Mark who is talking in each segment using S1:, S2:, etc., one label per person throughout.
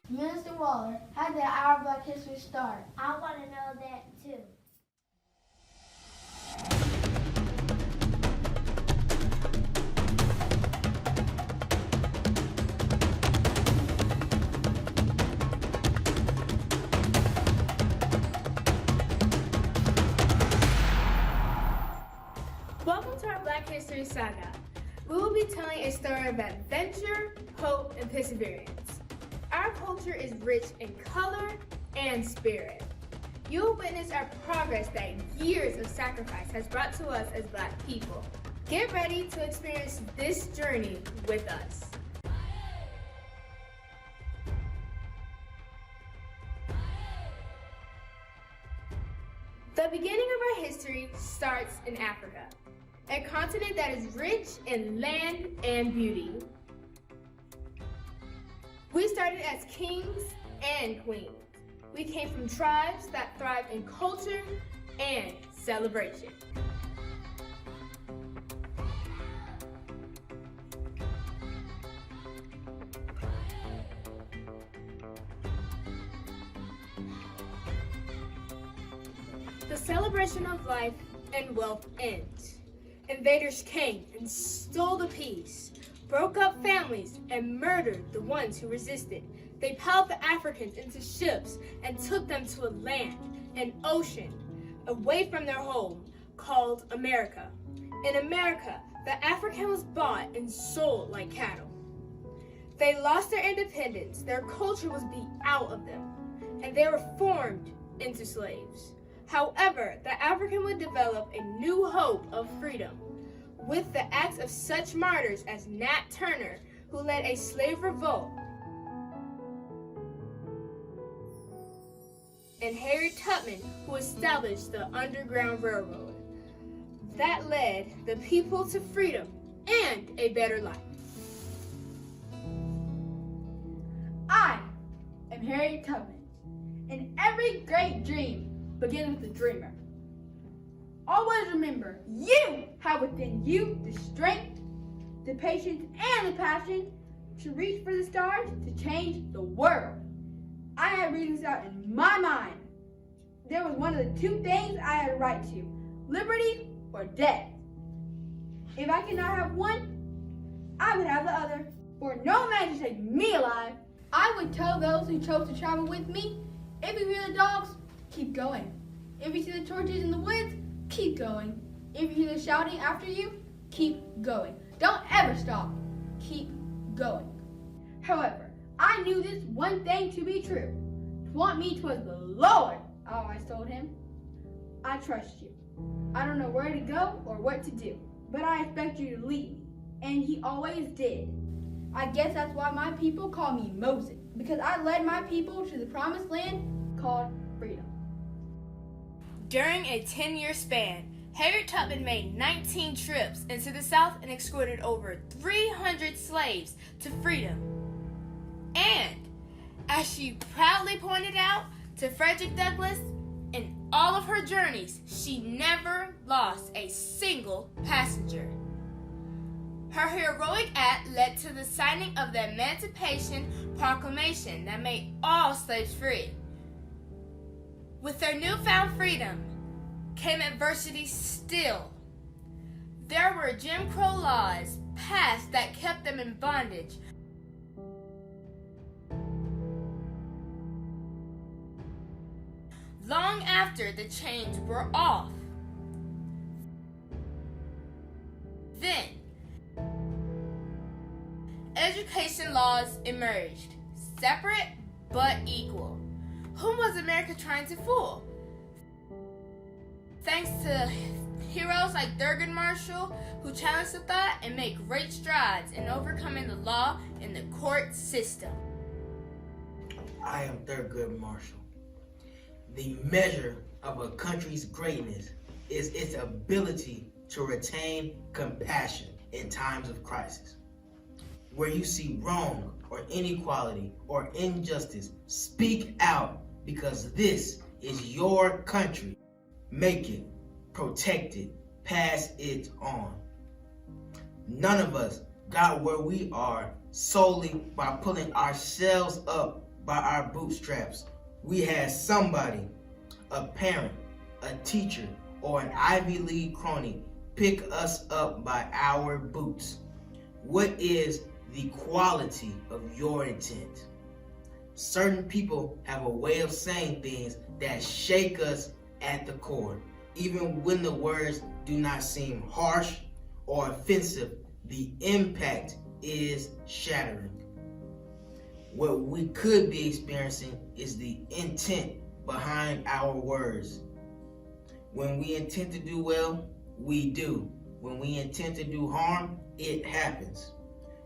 S1: Minister Waller, how did our Black History start?
S2: I want to know that too.
S3: Welcome to our Black History Saga. We will be telling a story of adventure, hope, and perseverance. Our culture is rich in color and spirit. You will witness our progress that years of sacrifice has brought to us as Black people. Get ready to experience this journey with us. The beginning of our history starts in Africa, a continent that is rich in land and beauty. We started as kings and queens. We came from tribes that thrived in culture and celebration. The celebration of life and wealth ends. Invaders came and stole the peace, broke up families, and murdered the ones who resisted. They piled the Africans into ships and took them to a land, an ocean, away from their home, called America. In America, the African was bought and sold like cattle. They lost their independence, their culture was beat out of them, and they were formed into slaves. However, the African would develop a new hope of freedom with the acts of such martyrs as Nat Turner, who led a slave revolt, and Harriet Tubman, who established the Underground Railroad. That led the people to freedom and a better life.
S1: I am Harriet Tubman, and every great dream begins with a dreamer. Always remember, you have within you the strength, the patience, and the passion to reach for the stars to change the world. I had reasons out in my mind. There was one of the two things I had a right to, liberty or death. If I could not have one, I would have the other. For no man to take me alive, I would tell those who chose to travel with me, if you hear the dogs, keep going. If you see the torches in the woods, keep going. If you hear the shouting after you, keep going. Don't ever stop. Keep going. However, I knew this one thing to be true. To want me 'twas the Lord, I always told him. I trust you. I don't know where to go or what to do, but I expect you to lead me. And he always did. I guess that's why my people call me Moses, because I led my people to the promised land called freedom.
S3: During a 10-year span, Harriet Tubman made 19 trips into the South and escorted over 300 slaves to freedom. And, as she proudly pointed out to Frederick Douglass, in all of her journeys, she never lost a single passenger. Her heroic act led to the signing of the Emancipation Proclamation that made all slaves free. With their newfound freedom came adversity still. There were Jim Crow laws passed that kept them in bondage. Long after the chains were off. Then, education laws emerged, separate but equal. Whom was America trying to fool? Thanks to heroes like Thurgood Marshall, who challenged the thought and made great strides in overcoming the law and the court system.
S4: I am Thurgood Marshall. The measure of a country's greatness is its ability to retain compassion in times of crisis. Where you see wrong or inequality or injustice, speak out, because this is your country. Make it, protect it, pass it on. None of us got where we are solely by pulling ourselves up by our bootstraps. We had somebody, a parent, a teacher, or an Ivy League crony pick us up by our boots. What is the quality of your intent? Certain people have a way of saying things that shake us at the core. Even when the words do not seem harsh or offensive, the impact is shattering. What we could be experiencing is the intent behind our words. When we intend to do well, we do. When we intend to do harm, it happens.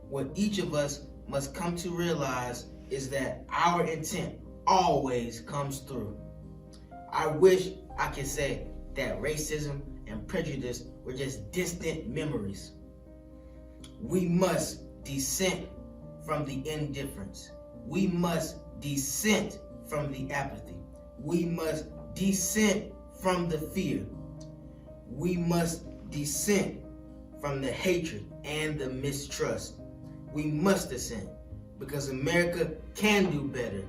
S4: What each of us must come to realize is that our intent always comes through. I wish I could say that racism and prejudice were just distant memories. We must dissent from the indifference. We must dissent from the apathy. We must dissent from the fear. We must dissent from the hatred and the mistrust. We must dissent because America can do better,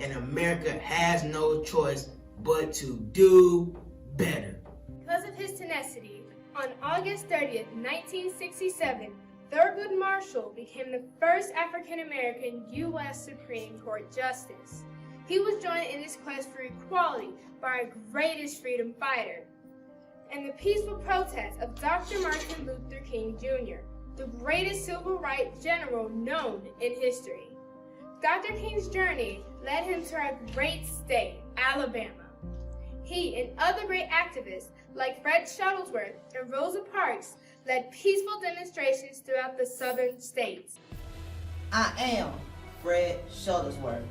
S4: and America has no choice but to do better.
S3: Because of his tenacity, on August 30th, 1967, Thurgood Marshall became the first African-American U.S. Supreme Court Justice. He was joined in this quest for equality by our greatest freedom fighter and the peaceful protest of Dr. Martin Luther King Jr., the greatest civil rights general known in history. Dr. King's journey led him to our great state, Alabama. He and other great activists like Fred Shuttlesworth and Rosa Parks led peaceful demonstrations throughout the southern states.
S5: I am Fred Shuttlesworth.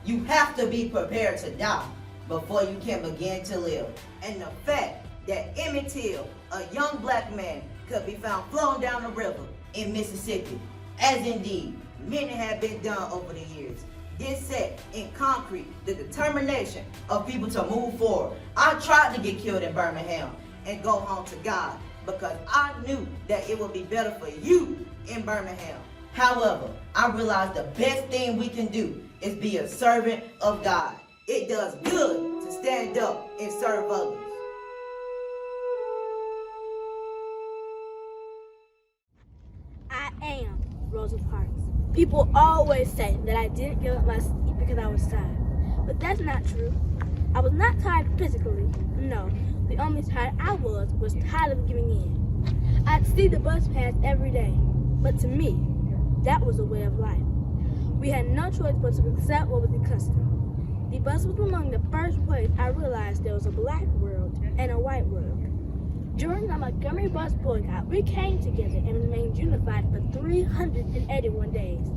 S5: You have to be prepared to die before you can begin to live. And the fact that Emmett Till, a young black man, could be found flown down the river in Mississippi, as indeed many have been done over the years. This set in concrete the determination of people to move forward. I tried to get killed in Birmingham and go home to God because I knew that it would be better for you in Birmingham. However, I realized the best thing we can do is be a servant of God. It does good to stand up and serve others.
S6: I am Rosa Parks. People always say that I didn't give up my seat because I was tired. But that's not true. I was not tired physically. No, the only tired I was tired of giving in. I'd see the bus pass every day. But to me, that was a way of life. We had no choice but to accept what was the custom. The bus was among the first ways I realized there was a black world and a white world. During the Montgomery bus boycott, we came together and remained unified for 381 days.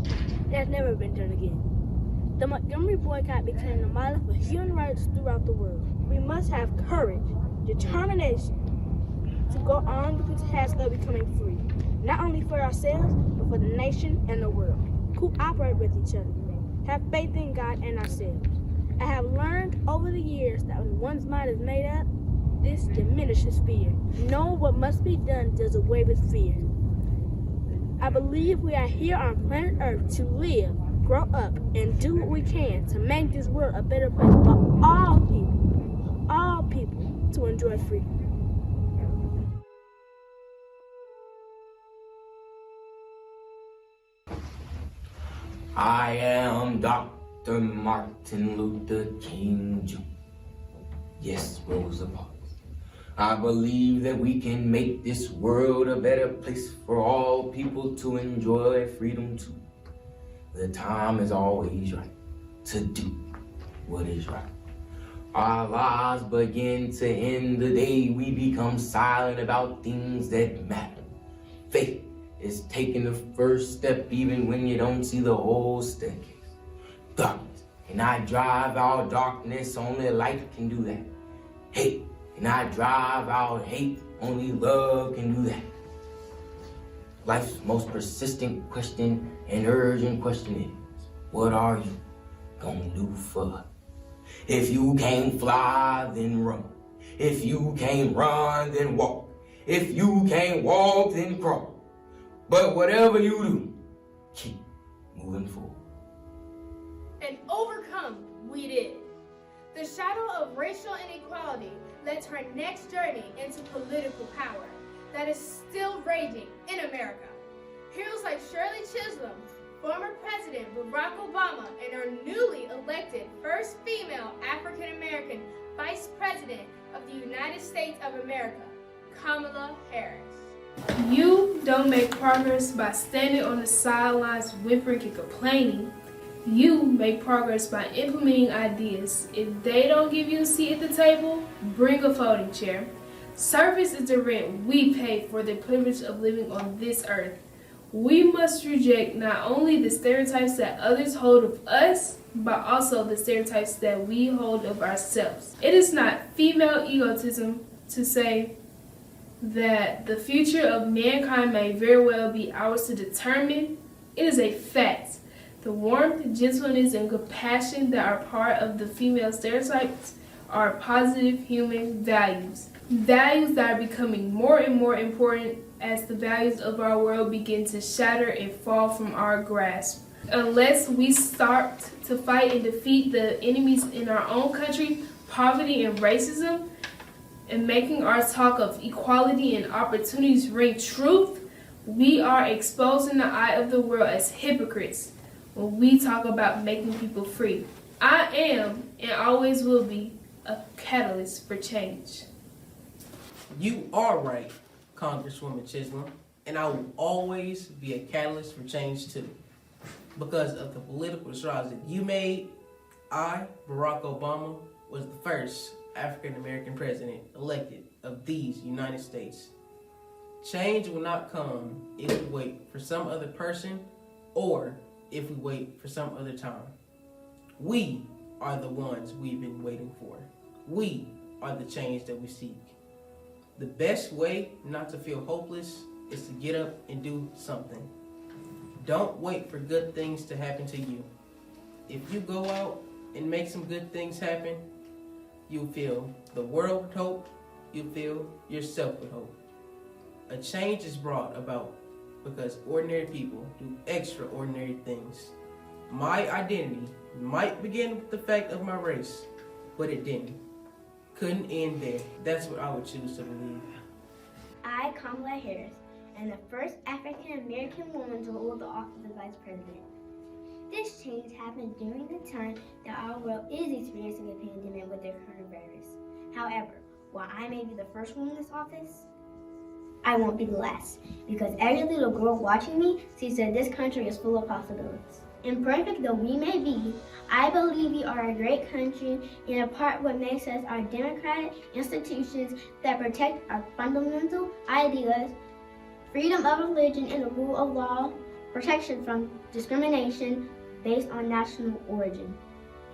S6: It has never been done again. The Montgomery boycott became a model for human rights throughout the world. We must have courage, determination to go on with the task of becoming free, not only for ourselves, but for the nation and the world. Cooperate with each other. Have faith in God and ourselves. I have learned over the years that when one's mind is made up, this diminishes fear. Knowing what must be done does away with fear. I believe we are here on planet Earth to live, grow up, and do what we can to make this world a better place for all people to enjoy freedom.
S7: I am Dr. Martin Luther King Jr. Yes, Rosa Parks. I believe that we can make this world a better place for all people to enjoy freedom too. The time is always right to do what is right. Our lives begin to end the day we become silent about things that matter. Faith is taking the first step even when you don't see the whole staircase. Darkness cannot drive out darkness, only light can do that. Hate cannot drive out hate, only love can do that. Life's most persistent question and urgent question is, what are you gonna do for us? If you can't fly, then run. If you can't run, then walk. If you can't walk, then crawl. But whatever you do, keep moving forward.
S3: And overcome we did. The shadow of racial inequality led to our next journey into political power that is still raging in America. Heroes like Shirley Chisholm, former President Barack Obama, and our newly elected first female African-American Vice President of the United States of America, Kamala Harris.
S8: You don't make progress by standing on the sidelines whimpering and complaining. You make progress by implementing ideas. If they don't give you a seat at the table, bring a folding chair. Service is the rent we pay for the privilege of living on this earth. We must reject not only the stereotypes that others hold of us, but also the stereotypes that we hold of ourselves. It is not female egotism to say that the future of mankind may very well be ours to determine. It is a fact. The warmth, gentleness, and compassion that are part of the female stereotypes are positive human values. Values that are becoming more and more important as the values of our world begin to shatter and fall from our grasp. Unless we start to fight and defeat the enemies in our own country, poverty and racism, and making our talk of equality and opportunities ring truth, we are exposing the eye of the world as hypocrites when we talk about making people free. I am and always will be a catalyst for change.
S9: You are right, Congresswoman Chisholm, and I will always be a catalyst for change too. Because of the political strides that you made, I, Barack Obama, was the first African-American president elected of these United States. Change will not come if we wait for some other person or if we wait for some other time. We are the ones we've been waiting for. We are the change that we seek. The best way not to feel hopeless is to get up and do something. Don't wait for good things to happen to you. If you go out and make some good things happen, you'll fill the world with hope, you'll fill yourself with hope. A change is brought about because ordinary people do extraordinary things. My identity might begin with the fact of my race, but it didn't. Couldn't end there. That's what I would choose to believe.
S2: I, Kamala Harris, am the first African-American woman to hold the office of Vice President. This change happened during the time that our world is experiencing a pandemic with the coronavirus. However, while I may be the first woman in this office, I won't be the last, because every little girl watching me sees that this country is full of possibilities. Imperfect though we may be, I believe we are a great country, and a part what makes us our democratic institutions that protect our fundamental ideas, freedom of religion and the rule of law, protection from discrimination based on national origin.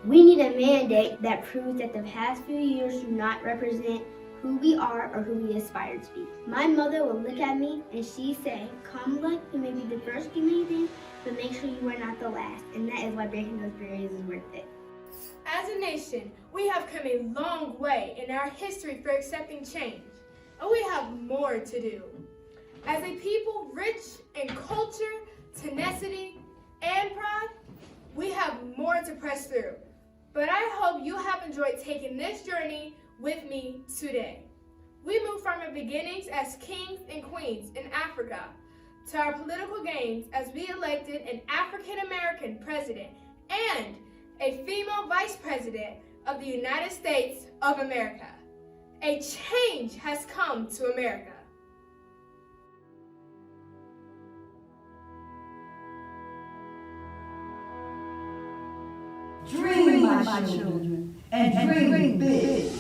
S2: We need a mandate that proves that the past few years do not represent who we are or who we aspire to be. My mother will look at me and she say, Kamala, you may be the first to do anything, but make sure you are not the last. And that is why breaking those barriers is worth it.
S3: As a nation, we have come a long way in our history for accepting change, and we have more to do. As a people rich in culture, tenacity, and pride, we have more to press through. But I hope you have enjoyed taking this journey with me today. We moved from our beginnings as kings and queens in Africa to our political gains as we elected an African-American president and a female vice president of the United States of America. A change has come to America.
S10: Dream, my children, and dream big.